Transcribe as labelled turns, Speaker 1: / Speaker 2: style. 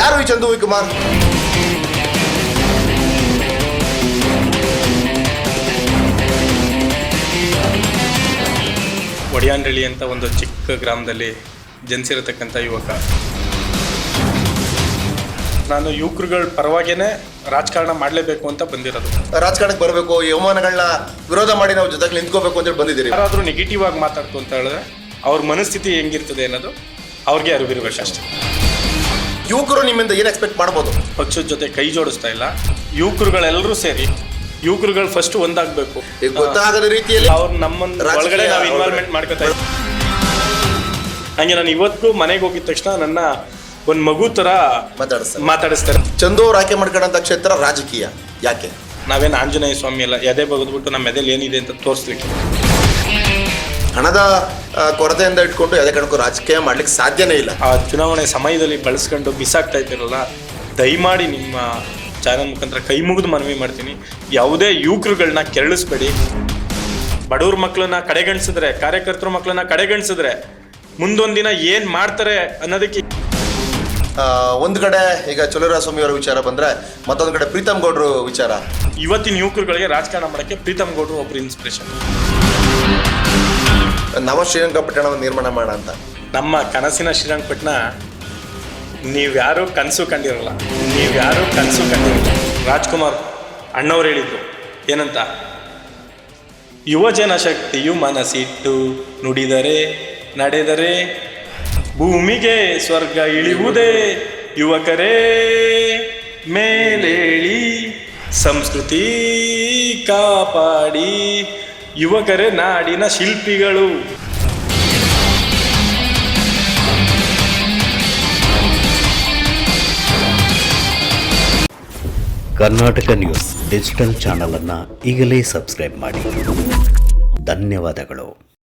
Speaker 1: ಯಾರು ಈ ಚಂದು ಕುಮಾರ್?
Speaker 2: ಒಡಿಯಾನಹಳ್ಳಿ ಅಂತ ಒಂದು ಚಿಕ್ಕ ಗ್ರಾಮದಲ್ಲಿ ಜನಿಸಿರತಕ್ಕಂಥ ಯುವಕ. ನಾನು ಯುವಕರುಗಳ ಪರವಾಗೇನೆ ರಾಜಕಾರಣ ಮಾಡಲೇಬೇಕು ಅಂತ ಬಂದಿರೋದು.
Speaker 1: ರಾಜಕಾರಣಕ್ಕೆ ಬರಬೇಕು, ಈ ಅವಮಾನಗಳನ್ನ ವಿರೋಧ ಮಾಡಿ ನಾವು ಜೊತೆಗೆ ನಿಂತ್ಕೋಬೇಕು ಅಂತೇಳಿ ಬಂದಿದ್ದೀರಿ.
Speaker 2: ಯಾರಾದರೂ ನೆಗೆಟಿವ್ ಆಗಿ ಮಾತಾಡ್ತು ಅಂತ ಹೇಳಿದ್ರೆ ಅವ್ರ ಮನಸ್ಥಿತಿ ಹೆಂಗಿರ್ತದೆ ಅನ್ನೋದು ಅವ್ರಿಗೆ ಅರಿವಿರಬೇಕಷ್ಟೇ.
Speaker 1: ಯುವಕರು ನಿಮ್ಮಿಂದ ಏನು ಎಕ್ಸ್ಪೆಕ್ಟ್ ಮಾಡ್ಬೋದು?
Speaker 2: ಪಕ್ಷದ ಜೊತೆ ಕೈ ಜೋಡಿಸ್ತಾ ಇಲ್ಲ. ಯುವಕರುಗಳೆಲ್ಲರೂ ಸೇರಿ ಯುವಕರುಗಳು ಫಸ್ಟ್ ಒಂದಾಗಬೇಕು.
Speaker 1: ಗೊತ್ತಾಗದ ರೀತಿಯಲ್ಲಿ
Speaker 2: ಅವ್ರು ನಮ್ಮನ್ನು ಒಳಗಡೆ ನಾವು ಇನ್ವಾಲ್ವ್ಮೆಂಟ್ ಮಾಡ್ಕೊತಾ ಇದ್ದೀವಿ. ಹಂಗೆ ನಾನು ಇವತ್ತು ಮನೆಗೆ ಹೋಗಿದ ತಕ್ಷಣ ನನ್ನ ಒಂದು ಮಗು ಥರ ಮಾತಾಡಿಸ್ತಾರೆ.
Speaker 1: ಚಂದು ಅವ್ರು ಆಯ್ಕೆ ಮಾಡ್ಕೊಂಡಂಥ ಕ್ಷೇತ್ರ ರಾಜಕೀಯ. ಯಾಕೆ?
Speaker 2: ನಾವೇನು ಆಂಜನೇಯ ಸ್ವಾಮಿ ಅಲ್ಲ, ಎದೆ ಬಗೆದ್ಬಿಟ್ಟು ನಮ್ಮ ಎದೆಲಿ ಏನಿದೆ ಅಂತ ತೋರಿಸ್ಲಿಕ್ಕೆ.
Speaker 1: ಹಣದ ಕೊರತೆಯಿಂದ ಇಟ್ಕೊಂಡು ಯಾವುದೇ ಕಾರಣಕ್ಕೂ ರಾಜಕೀಯ ಮಾಡ್ಲಿಕ್ಕೆ ಸಾಧ್ಯನೇ ಇಲ್ಲ.
Speaker 2: ಆ ಚುನಾವಣೆ ಸಮಯದಲ್ಲಿ ಬಳಸ್ಕೊಂಡು ಬಿಸಾಕ್ತಾ ಇದ್ದೀರಲ್ಲ, ದಯಮಾಡಿ ನಿಮ್ಮ ಚಾನಲ್ ಮುಖಾಂತರ ಕೈ ಮುಗಿದು ಮನವಿ ಮಾಡ್ತೀನಿ, ಯಾವುದೇ ಯುವಕರುಗಳನ್ನ ಕೆರಳಿಸ್ಬೇಡಿ. ಬಡವ್ರ ಮಕ್ಕಳನ್ನ ಕಡೆಗಣಿಸಿದ್ರೆ, ಕಾರ್ಯಕರ್ತರ ಮಕ್ಕಳನ್ನ ಕಡೆಗಣಿಸಿದ್ರೆ ಮುಂದೊಂದು ದಿನ ಏನು ಮಾಡ್ತಾರೆ ಅನ್ನೋದಕ್ಕೆ.
Speaker 1: ಒಂದು ಕಡೆ ಈಗ ಚಲುವರಾಯಸ್ವಾಮಿ ಅವರ ವಿಚಾರ ಬಂದರೆ, ಮತ್ತೊಂದು ಕಡೆ ಪ್ರೀತಮ್ ಗೌಡ್ರು ವಿಚಾರ.
Speaker 2: ಇವತ್ತಿನ ಯುವಕರುಗಳಿಗೆ ರಾಜಕಾರಣ ಮಾಡೋಕ್ಕೆ ಪ್ರೀತಮ್ ಗೌಡ್ರು ಒಬ್ರು ಇನ್ಸ್ಪಿರೇಷನ್.
Speaker 1: ನಮ್ಮ ಶ್ರೀರಂಗಪಟ್ಟಣವನ್ನು ನಿರ್ಮಾಣ ಮಾಡ ಅಂತ
Speaker 2: ನಮ್ಮ ಕನಸಿನ ಶ್ರೀರಂಗಪಟ್ಟಣ ನೀವ್ಯಾರೂ ಕನಸು ಕಂಡಿರಲ್ಲ. ರಾಜ್ಕುಮಾರ್ ಅಣ್ಣವ್ರು ಹೇಳಿದ್ರು ಏನಂತ, ಯುವಜನ ಶಕ್ತಿಯು ಮನಸ್ಸಿಟ್ಟು ನುಡಿದರೆ ನಡೆದರೆ ಭೂಮಿಗೆ ಸ್ವರ್ಗ ಇಳಿಯುವುದೇ, ಯುವಕರೇ ಮೇಲೇಳಿ ಸಂಸ್ಕೃತಿ ಕಾಪಾಡಿ, ಯುವಕರೇ ನಾಡಿನ ಶಿಲ್ಪಿಗಳು.
Speaker 3: ಕರ್ನಾಟಕ ನ್ಯೂಸ್ ಡಿಜಿಟಲ್ ಚಾನಲನ್ನು ಈಗಲೇ ಸಬ್ಸ್ಕ್ರೈಬ್ ಮಾಡಿ. ಧನ್ಯವಾದಗಳು.